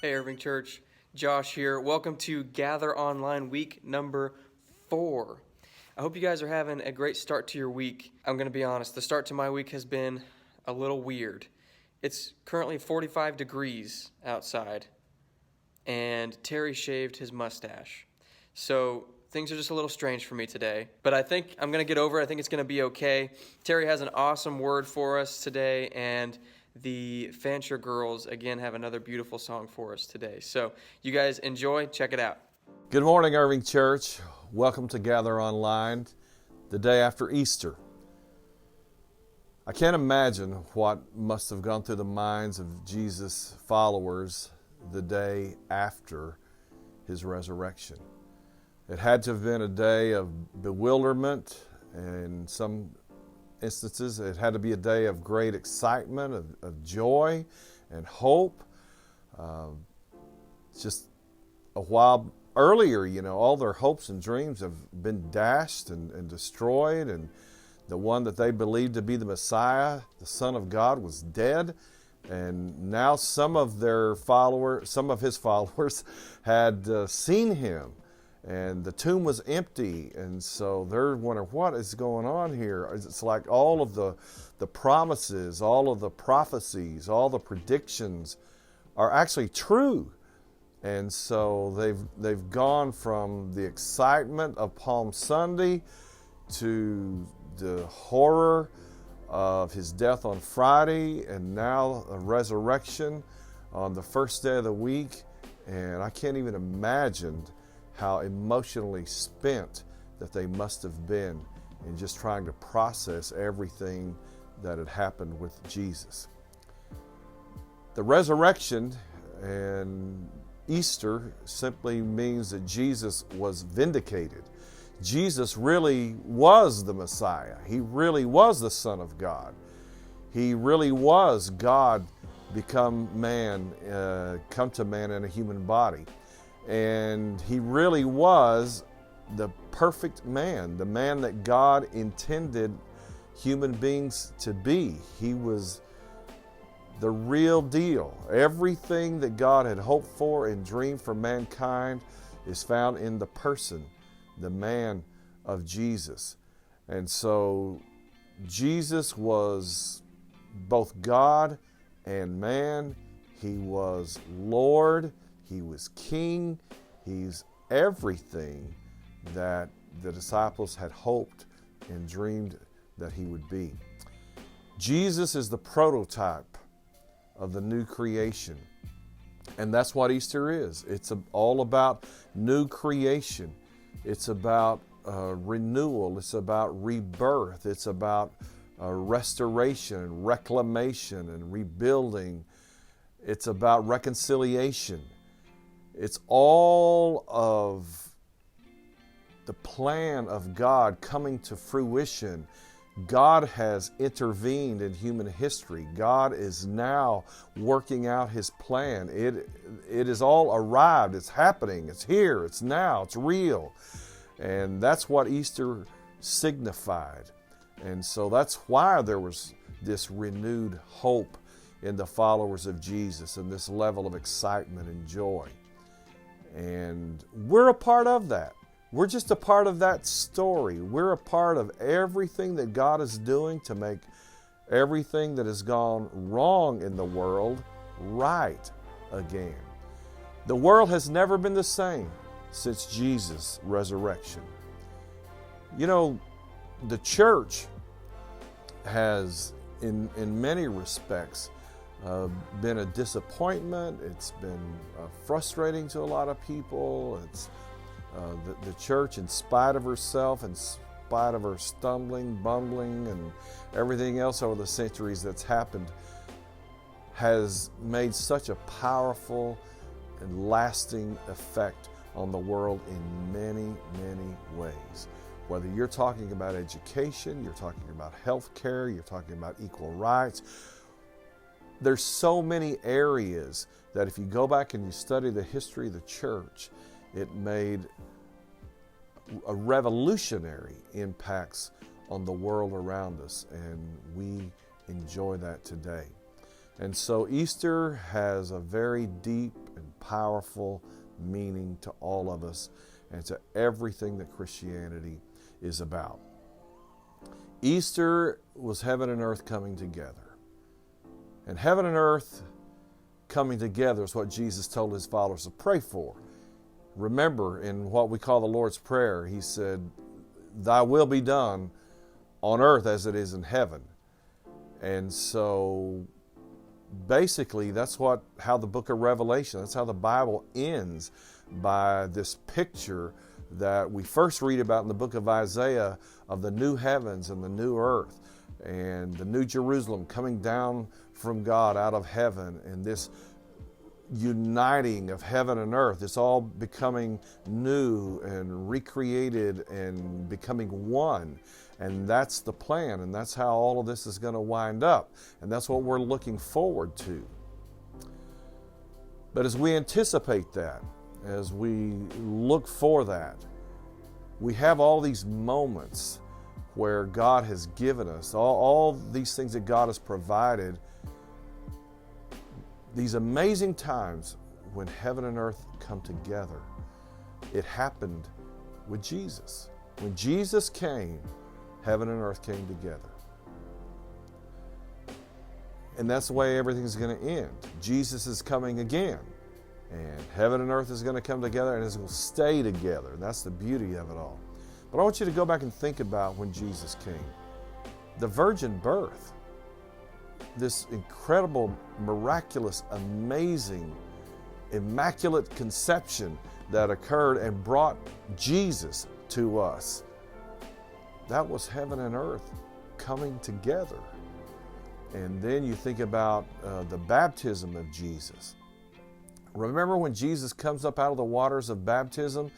Hey, Irving Church, Josh here. Welcome to Gather Online week number 4. I hope you guys are having a great start to your week. I'm going to be honest, the start to my week has been a little weird. It's currently 45 degrees outside, and Terry shaved his mustache. So things are just a little strange for me today, but I think I'm going to get over it. I think it's going to be okay. Terry has an awesome word for us today, and the Fancher girls, again, have another beautiful song for us today. So you guys enjoy. Check it out. Good morning, Irving Church. Welcome to Gather Online, the day after Easter. I can't imagine what must have gone through the minds of Jesus' followers the day after his resurrection. It had to have been a day of bewilderment, and in some instances it had to be a day of great excitement, of joy and hope. Just a while earlier, all their hopes and dreams have been dashed and destroyed, and the one that they believed to be the Messiah, the Son of God, was dead. And now some of his followers had seen him, and the tomb was empty. And so they're wondering, what is going on here? It's like all of the promises, all of the prophecies, all the predictions are actually true. And so they've gone from the excitement of Palm Sunday to the horror of his death on Friday, and now a resurrection on the first day of the week. And I can't even imagine how emotionally spent that they must have been in just trying to process everything that had happened with Jesus. The resurrection and Easter simply means that Jesus was vindicated. Jesus really was the Messiah. He really was the Son of God. He really was God become man, come to man in a human body. And he really was the perfect man, the man that God intended human beings to be. He was the real deal. Everything that God had hoped for and dreamed for mankind is found in the person, the man of Jesus. And so Jesus was both God and man. He was Lord. He was King. He's everything that the disciples had hoped and dreamed that he would be. Jesus is the prototype of the new creation. And that's what Easter is. It's all about new creation. It's about renewal. It's about rebirth. It's about restoration and reclamation and rebuilding. It's about reconciliation. It's all of the plan of God coming to fruition. God has intervened in human history. God is now working out his plan. It is all arrived. It's happening. It's here. It's now. It's real. And that's what Easter signified. And so that's why there was this renewed hope in the followers of Jesus and this level of excitement and joy. And we're a part of that. We're just a part of that story. We're a part of everything that God is doing to make everything that has gone wrong in the world right again. The world has never been the same since Jesus' resurrection. The church has, in many respects, been a disappointment. It's been frustrating to a lot of people. It's the church, in spite of herself, in spite of her stumbling, bumbling, and everything else over the centuries that's happened, has made such a powerful and lasting effect on the world in many, many ways. Whether you're talking about education, you're talking about health care, you're talking about equal rights, there's so many areas that if you go back and you study the history of the church, it made a revolutionary impacts on the world around us, and we enjoy that today. And so Easter has a very deep and powerful meaning to all of us and to everything that Christianity is about. Easter was heaven and earth coming together. And heaven and earth coming together is what Jesus told his followers to pray for. Remember, in what we call the Lord's Prayer, he said, "Thy will be done on earth as it is in heaven." And so basically that's how the book of Revelation, that's how the Bible ends, by this picture that we first read about in the book of Isaiah of the new heavens and the new earth and the new Jerusalem coming down from God out of heaven, and this uniting of heaven and earth. It's all becoming new and recreated and becoming one. And that's the plan, and that's how all of this is going to wind up. And that's what we're looking forward to. But as we anticipate that, as we look for that, we have all these moments where God has given us, all these things that God has provided, these amazing times when heaven and earth come together. It happened with Jesus. When Jesus came, heaven and earth came together. And that's the way everything's going to end. Jesus is coming again. And heaven and earth is going to come together, and it's going to stay together. And that's the beauty of it all. But I want you to go back and think about when Jesus came. The virgin birth. This incredible, miraculous, amazing, immaculate conception that occurred and brought Jesus to us. That was heaven and earth coming together. And then you think about the baptism of Jesus. Remember when Jesus comes up out of the waters of baptism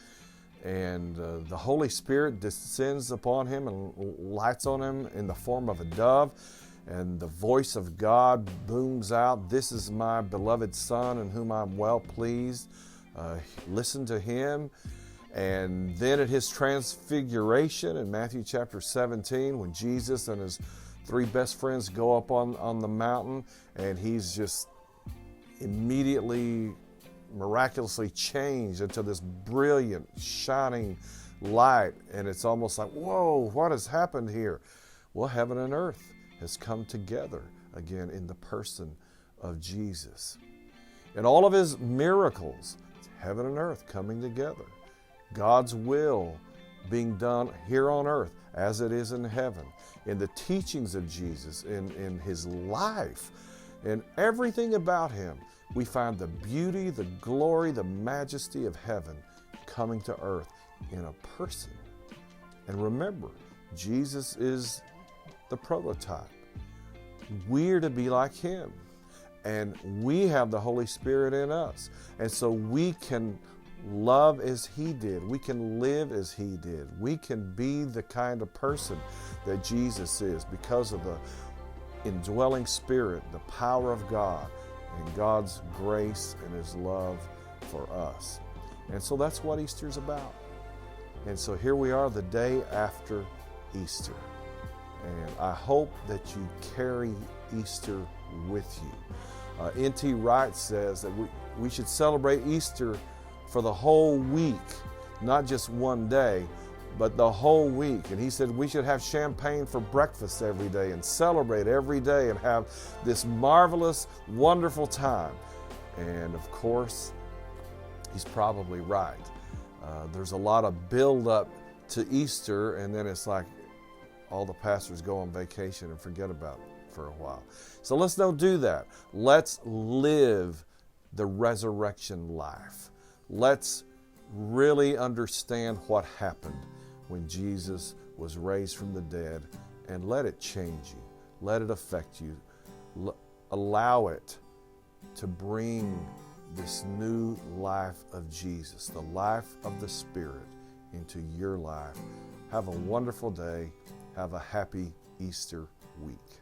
and the Holy Spirit descends upon him and lights on him in the form of a dove, and the voice of God booms out, "This is my beloved Son in whom I'm well pleased. Listen to him." And then at his transfiguration in Matthew chapter 17, when Jesus and his three best friends go up on the mountain, and he's just immediately miraculously changed into this brilliant, shining light. And it's almost like, whoa, what has happened here? Well, heaven and earth has come together again in the person of Jesus. And all of his miracles, heaven and earth coming together. God's will being done here on earth as it is in heaven. In the teachings of Jesus, in his life, in everything about him, we find the beauty, the glory, the majesty of heaven coming to earth in a person. And remember, Jesus is the prototype. We're to be like him. And we have the Holy Spirit in us. And so we can love as he did. We can live as he did. We can be the kind of person that Jesus is because of the indwelling Spirit, the power of God, and God's grace and his love for us. And so that's what Easter's about. And so here we are the day after Easter. And I hope that you carry Easter with you. N.T. Wright says that we should celebrate Easter for the whole week, not just one day, but the whole week. And he said we should have champagne for breakfast every day and celebrate every day and have this marvelous, wonderful time. And of course, he's probably right. There's a lot of build-up to Easter, and then it's like all the pastors go on vacation and forget about it for a while. So let's don't do that. Let's live the resurrection life. Let's really understand what happened when Jesus was raised from the dead, and let it change you. Let it affect you. Allow it to bring this new life of Jesus, the life of the Spirit, into your life. Have a wonderful day. Have a happy Easter week.